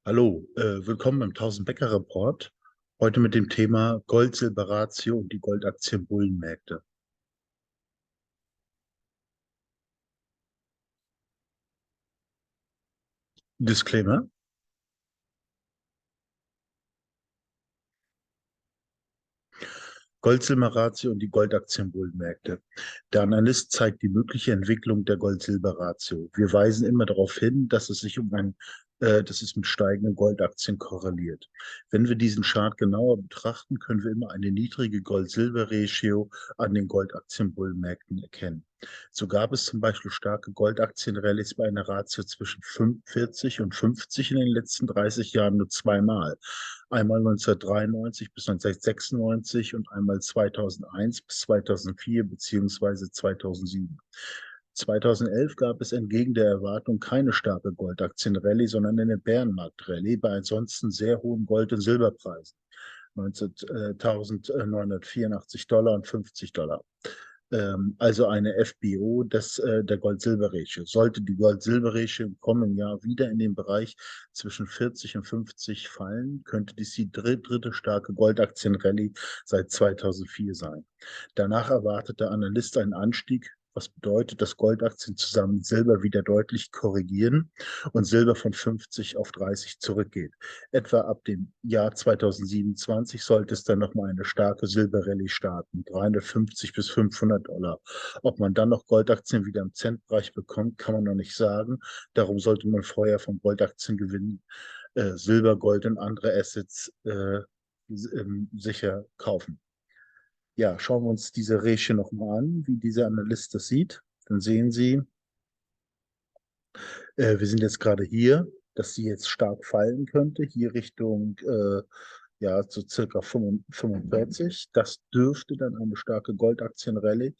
Hallo, willkommen beim 1000-Bäcker-Report. Heute mit dem Thema Gold-Silber-Ratio und die Goldaktien-Bullenmärkte. Disclaimer: Gold-Silber-Ratio und die Goldaktienbullenmärkte. Der Analyst zeigt die mögliche Entwicklung der Gold-Silber-Ratio. Wir weisen immer darauf hin, dass es mit steigenden Goldaktien korreliert. Wenn wir diesen Chart genauer betrachten, können wir immer eine niedrige Gold-Silber-Ratio an den Goldaktienbullenmärkten erkennen. So gab es zum Beispiel starke Goldaktienrallyes bei einer Ratio zwischen 45 und 50 in den letzten 30 Jahren nur zweimal. Einmal 1993 bis 1996 und einmal 2001 bis 2004 beziehungsweise 2007. 2011 gab es entgegen der Erwartung keine starke Goldaktienrallye, sondern eine Bärenmarktrallye bei ansonsten sehr hohen Gold- und Silberpreisen. 19.984 Dollar und 50 Dollar. Also eine FBO der Gold-Silber-Ratio. Sollte die Gold-Silber-Ratio im kommenden Jahr wieder in den Bereich zwischen 40 und 50 fallen, könnte dies die dritte starke Goldaktienrallye seit 2004 sein. Danach erwartet der Analyst einen Anstieg, was bedeutet, dass Goldaktien zusammen mit Silber wieder deutlich korrigieren und Silber von 50 auf 30 zurückgeht. Etwa ab dem Jahr 2027 sollte es dann nochmal eine starke Silberrallye starten, 350 bis 500 Dollar. Ob man dann noch Goldaktien wieder im Centbereich bekommt, kann man noch nicht sagen. Darum sollte man vorher von Goldaktien gewinnen, Silber, Gold und andere Assets sicher kaufen. Ja, schauen wir uns diese Ratio nochmal an, wie dieser Analyst das sieht. Dann sehen Sie, wir sind jetzt gerade hier, dass sie jetzt stark fallen könnte, hier Richtung ja, so circa 45. Das dürfte dann eine starke Goldaktienrallye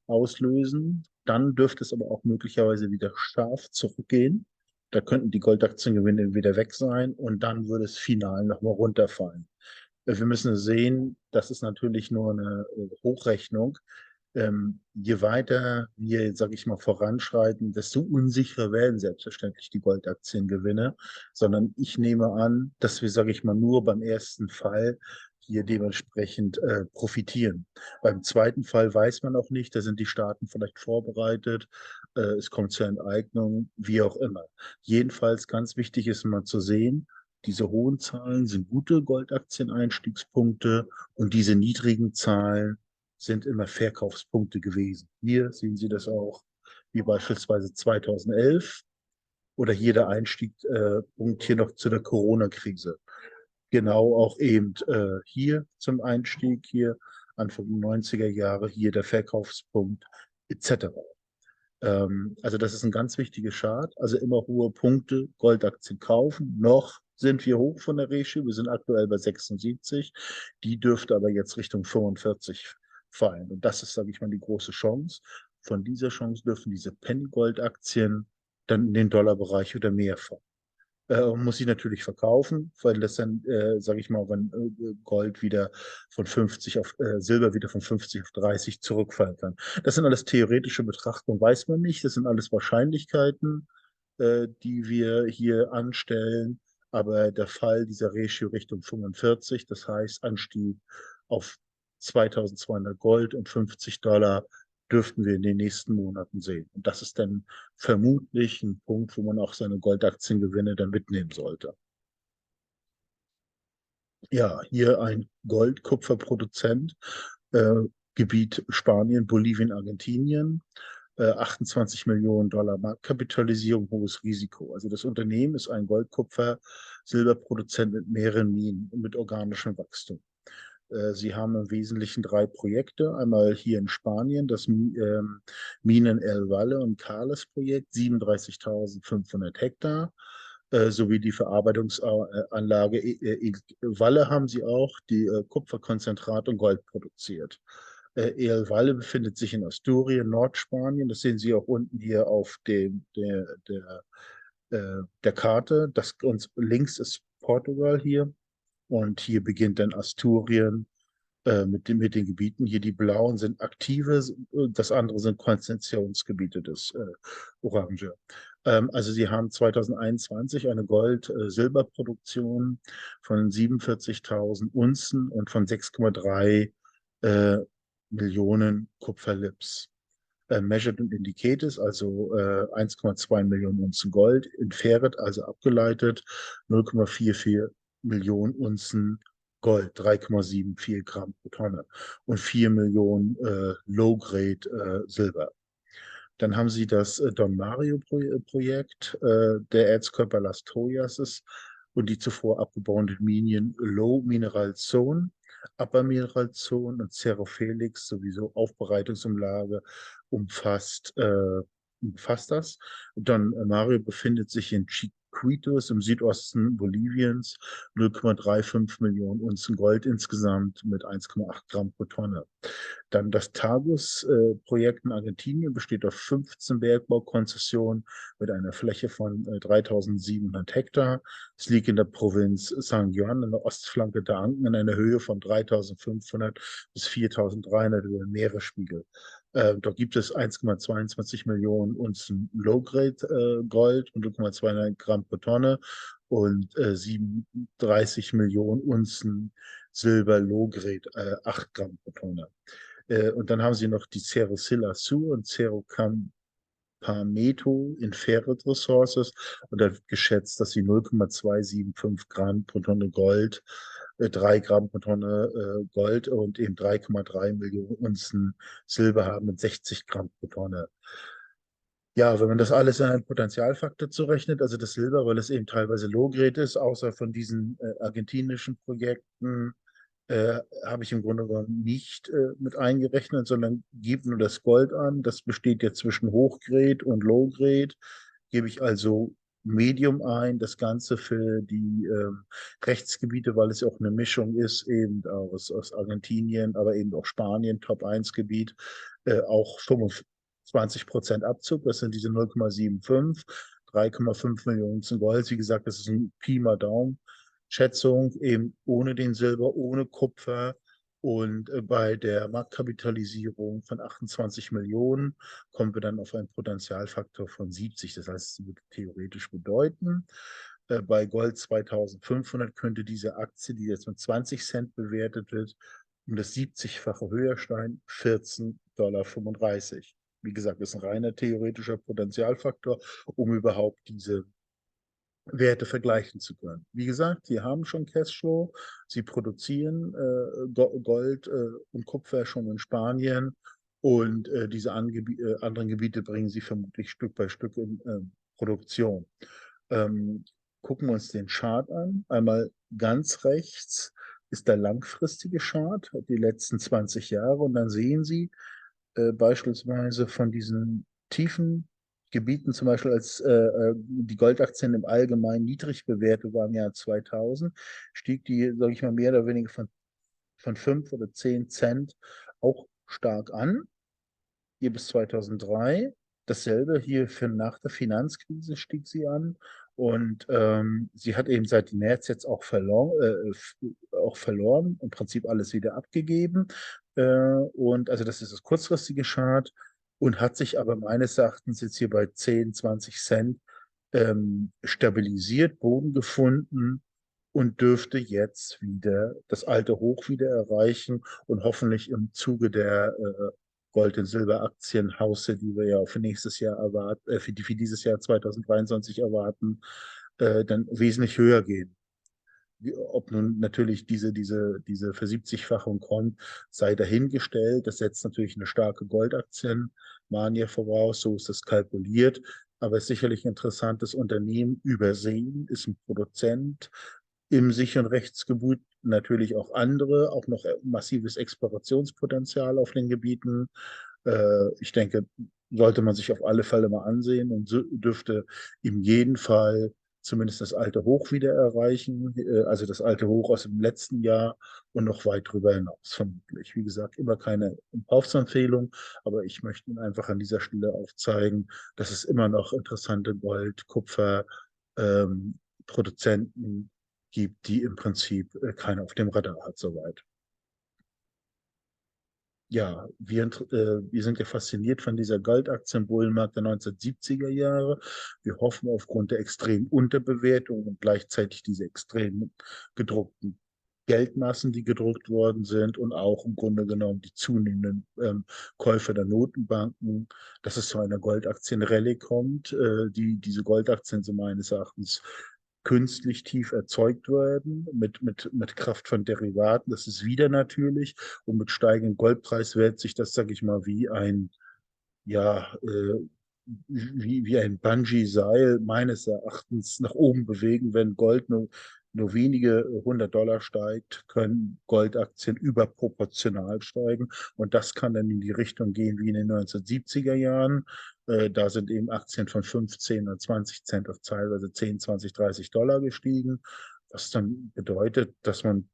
auslösen. Dann dürfte es aber auch möglicherweise wieder scharf zurückgehen. Da könnten die Goldaktiengewinne wieder weg sein und dann würde es final nochmal runterfallen. Wir müssen sehen, das ist natürlich nur eine Hochrechnung. Je weiter wir, sage ich mal, voranschreiten, desto unsicherer werden selbstverständlich die Goldaktiengewinne, sondern ich nehme an, dass wir, sage ich mal, nur beim ersten Fall hier dementsprechend profitieren. Beim zweiten Fall weiß man auch nicht, da sind die Staaten vielleicht vorbereitet, es kommt zur Enteignung, wie auch immer. Jedenfalls ganz wichtig ist immer zu sehen, diese hohen Zahlen sind gute Goldaktieneinstiegspunkte und diese niedrigen Zahlen sind immer Verkaufspunkte gewesen. Hier sehen Sie das auch, wie beispielsweise 2011 oder hier der Einstiegspunkt hier noch zu der Corona-Krise. Genau auch eben hier zum Einstieg, hier Anfang der 90er Jahre, hier der Verkaufspunkt etc. Also das ist ein ganz wichtiger Chart. Also immer hohe Punkte, Goldaktien kaufen. Noch sind wir hoch von der Ratio. Wir sind aktuell bei 76. Die dürfte aber jetzt Richtung 45 fallen. Und das ist, sage ich mal, die große Chance. Von dieser Chance dürfen diese Penny-Gold-Aktien dann in den Dollarbereich oder mehr fallen. Muss sie natürlich verkaufen, weil das dann, sage ich mal, wenn Gold wieder von 50 auf Silber wieder von 50 auf 30 zurückfallen kann. Das sind alles theoretische Betrachtungen, weiß man nicht. Das sind alles Wahrscheinlichkeiten, die wir hier anstellen. Aber der Fall dieser Ratio Richtung 45, das heißt Anstieg auf 2200 Gold und 50 Dollar, dürften wir in den nächsten Monaten sehen. Und das ist dann vermutlich ein Punkt, wo man auch seine Goldaktiengewinne dann mitnehmen sollte. Ja, hier ein Gold-Kupferproduzent, äh, Gebiet Spanien, Bolivien, Argentinien, 28 Millionen Dollar Marktkapitalisierung, hohes Risiko. Also das Unternehmen ist ein Gold-Kupfer-Silberproduzent mit mehreren Minen und mit organischem Wachstum. Sie haben im Wesentlichen drei Projekte. Einmal hier in Spanien das Minen El Valle und Carles Projekt, 37.500 Hektar, sowie die Verarbeitungsanlage Valle haben sie auch, die Kupferkonzentrat und Gold produziert. El Valle befindet sich in Asturien, Nordspanien. Das sehen Sie auch unten hier auf der Karte. Das uns links ist Portugal hier. Und hier beginnt dann Asturien mit den Gebieten. Hier die blauen sind aktive, das andere sind Konzentrationsgebiete, das Orange. Also sie haben 2021 eine Gold-Silberproduktion von 47.000 Unzen und von 6,3 äh, Millionen Kupferlips. Measured and Indicated, also 1,2 Millionen Unzen Gold, Inferiert, also abgeleitet, 0,44 Millionen Unzen Gold, 3,74 Gramm pro Tonne und 4 Millionen Low-Grade Silber. Dann haben sie das Don Mario-Projekt der Erzkörper Las Toyases und die zuvor abgebauten Minen Low Mineral Zone, Upper Mineral Zone und Cerro Felix sowieso Aufbereitungsanlage umfasst, umfasst das. Don Mario befindet sich in Chiquitos im Südosten Boliviens, 0,35 Millionen Unzen Gold insgesamt mit 1,8 Gramm pro Tonne. Dann das Tagus-Projekt in Argentinien besteht auf 15 Bergbaukonzessionen mit einer Fläche von 3.700 Hektar. Es liegt in der Provinz San Juan an der Ostflanke der Anden in einer Höhe von 3.500 bis 4.300 über dem Meeresspiegel. Dort gibt es 1,22 Millionen Unzen Low-Grade Gold und 0,29 Gramm pro Tonne und 37 Millionen Unzen Silber Low-Grade, 8 Gramm pro Tonne. Und dann haben sie noch die Cerro Silla Sur und Cerro Campameto Inferred Resources. Und da wird geschätzt, dass sie 0,275 Gramm pro Tonne Gold, 3 Gramm pro Tonne Gold und eben 3,3 Millionen Unzen Silber haben mit 60 Gramm pro Tonne. Ja, wenn man das alles in einen Potentialfaktor zurechnet, also das Silber, weil es eben teilweise Low-Grade ist, außer von diesen argentinischen Projekten, habe ich im Grunde genommen nicht mit eingerechnet, sondern gebe nur das Gold an. Das besteht jetzt zwischen Hochgrade und Low-Grade. Gebe ich also Medium ein, das Ganze für die Rechtsgebiete, weil es ja auch eine Mischung ist, eben aus Argentinien, aber eben auch Spanien, Top-1-Gebiet, auch 25% Abzug, das sind diese 0,75, 3,5 Millionen zum Gold. Wie gesagt, das ist ein Pi mal Daumen. Schätzung eben ohne den Silber, ohne Kupfer und bei der Marktkapitalisierung von 28 Millionen kommen wir dann auf einen Potentialfaktor von 70. Das heißt, es würde theoretisch bedeuten, bei Gold 2500 könnte diese Aktie, die jetzt mit 20 Cent bewertet wird, um das 70-fache höher steigen, 14,35 $. Wie gesagt, das ist ein reiner theoretischer Potentialfaktor, um überhaupt diese Werte vergleichen zu können. Wie gesagt, sie haben schon Cashflow, sie produzieren Gold und Kupfer schon in Spanien und diese anderen Gebiete bringen sie vermutlich Stück bei Stück in Produktion. Ähm, Gucken wir uns den Chart an. Einmal ganz rechts ist der langfristige Chart, die letzten 20 Jahre und dann sehen Sie, beispielsweise von diesen tiefen Gebieten, zum Beispiel als die Goldaktien im Allgemeinen niedrig bewertet waren im Jahr 2000, stieg die, sage ich mal, mehr oder weniger von 5 oder 10 Cent auch stark an, hier bis 2003. Dasselbe hier für nach der Finanzkrise stieg sie an. Und sie hat eben seit März jetzt auch verloren, im Prinzip alles wieder abgegeben. Und also das ist das kurzfristige Chart und hat sich aber meines Erachtens jetzt hier bei 10, 20 Cent stabilisiert, Boden gefunden und dürfte jetzt wieder das alte Hoch wieder erreichen und hoffentlich im Zuge der Gold- und Silberaktienhausse, die wir ja für nächstes Jahr erwarten, für dieses Jahr 2023 erwarten, dann wesentlich höher gehen. Ob nun natürlich diese Versiebzigfachung kommt, sei dahingestellt. Das setzt natürlich eine starke Goldaktienmanie voraus, so ist das kalkuliert. Aber es ist sicherlich ein interessantes Unternehmen. Übersehen ist ein Produzent im Sich- und Rechtsgebiet, natürlich auch andere, auch noch massives Explorationspotenzial auf den Gebieten. Ich denke, sollte man sich auf alle Fälle mal ansehen und so dürfte in jedem Fall zumindest das alte Hoch wieder erreichen, also das alte Hoch aus dem letzten Jahr und noch weit darüber hinaus vermutlich. Wie gesagt, immer keine Kaufsempfehlung, aber ich möchte Ihnen einfach an dieser Stelle aufzeigen, dass es immer noch interessante Gold-, Kupfer-, Produzenten gibt, die im Prinzip keiner auf dem Radar hat soweit. Ja, wir sind ja fasziniert von dieser Goldaktienbullenmarkt der 1970er Jahre. Wir hoffen aufgrund der extremen Unterbewertung und gleichzeitig diese extremen gedruckten Geldmassen, die gedruckt worden sind und auch im Grunde genommen die zunehmenden Käufe der Notenbanken, dass es zu einer Goldaktienrallye kommt. Diese Goldaktien sind meines Erachtens künstlich tief erzeugt werden mit Kraft von Derivaten. Das ist wieder natürlich. Und mit steigendem Goldpreis wird sich das, sage ich mal, ja, wie ein Bungee-Seil meines Erachtens nach oben bewegen. Wenn Gold nur wenige 100 $ steigt, können Goldaktien überproportional steigen. Und das kann dann in die Richtung gehen wie in den 1970er Jahren. Da sind eben Aktien von 15 und 20 Cent auf teilweise 10, 20, 30 $ gestiegen, was dann bedeutet, dass man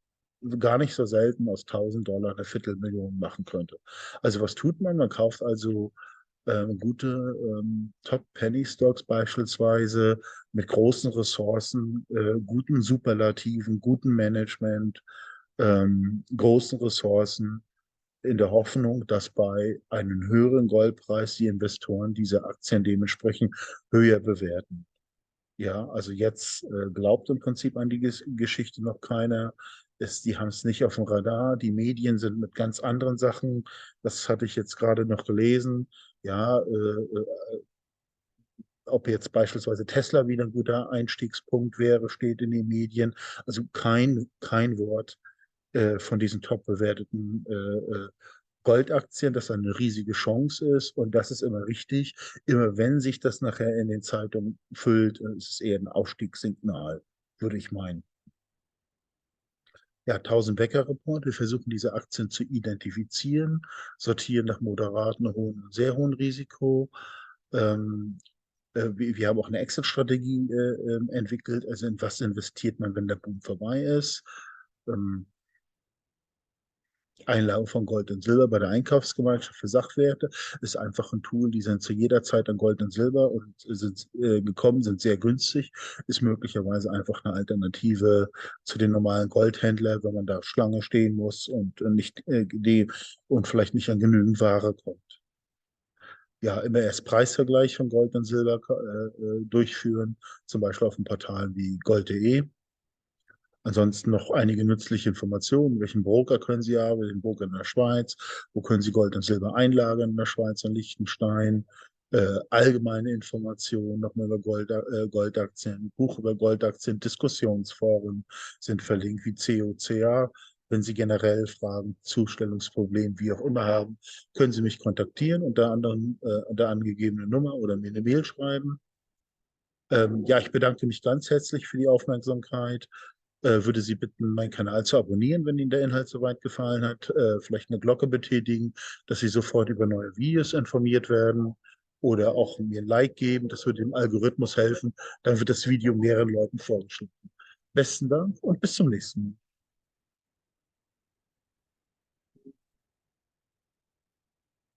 gar nicht so selten aus 1.000 $ eine Viertelmillion machen könnte. Also was tut man? Man kauft also gute Top-Penny-Stocks beispielsweise mit großen Ressourcen, guten Superlativen, gutem Management, großen Ressourcen in der Hoffnung, dass bei einem höheren Goldpreis die Investoren diese Aktien dementsprechend höher bewerten. Ja, also jetzt glaubt im Prinzip an die Geschichte noch keiner. Die haben es nicht auf dem Radar. Die Medien sind mit ganz anderen Sachen. Das hatte ich jetzt gerade noch gelesen. Ja, ob jetzt beispielsweise Tesla wieder ein guter Einstiegspunkt wäre, steht in den Medien. Also kein Wort von diesen top bewerteten Goldaktien, dass eine riesige Chance ist. Und das ist immer richtig. Immer wenn sich das nachher in den Zeitungen füllt, ist es eher ein Aufstiegssignal, würde ich meinen. Ja, 1000-Wecker-Report. Wir versuchen diese Aktien zu identifizieren, sortieren nach moderaten, hohen und sehr hohen Risiko. Ähm, wir haben auch eine Exit-Strategie entwickelt. Also in was investiert man, wenn der Boom vorbei ist? Ähm, Einlagen von Gold und Silber bei der Einkaufsgemeinschaft für Sachwerte ist einfach ein Tool, die sind zu jeder Zeit an Gold und Silber und sind gekommen, sind sehr günstig, ist möglicherweise einfach eine Alternative zu den normalen Goldhändlern, wenn man da Schlange stehen muss und nicht und vielleicht nicht an genügend Ware kommt. Ja, immer erst Preisvergleich von Gold und Silber durchführen, zum Beispiel auf einem Portal wie gold.de. Ansonsten noch einige nützliche Informationen. Welchen Broker können Sie haben? Den Broker in der Schweiz. Wo können Sie Gold und Silber einlagern in der Schweiz und Liechtenstein? Allgemeine Informationen nochmal über Goldaktien, Buch über Goldaktien, Diskussionsforen sind verlinkt wie COCA. Wenn Sie generell Fragen, Zustellungsprobleme, wie auch immer haben, können Sie mich kontaktieren unter anderem unter angegebene Nummer oder mir eine Mail schreiben. Ja, ich bedanke mich ganz herzlich für die Aufmerksamkeit. Würde Sie bitten, meinen Kanal zu abonnieren, wenn Ihnen der Inhalt soweit gefallen hat. Vielleicht eine Glocke betätigen, dass Sie sofort über neue Videos informiert werden. Oder auch mir ein Like geben, das würde dem Algorithmus helfen. Dann wird das Video mehreren Leuten vorgeschlagen. Besten Dank und bis zum nächsten Mal.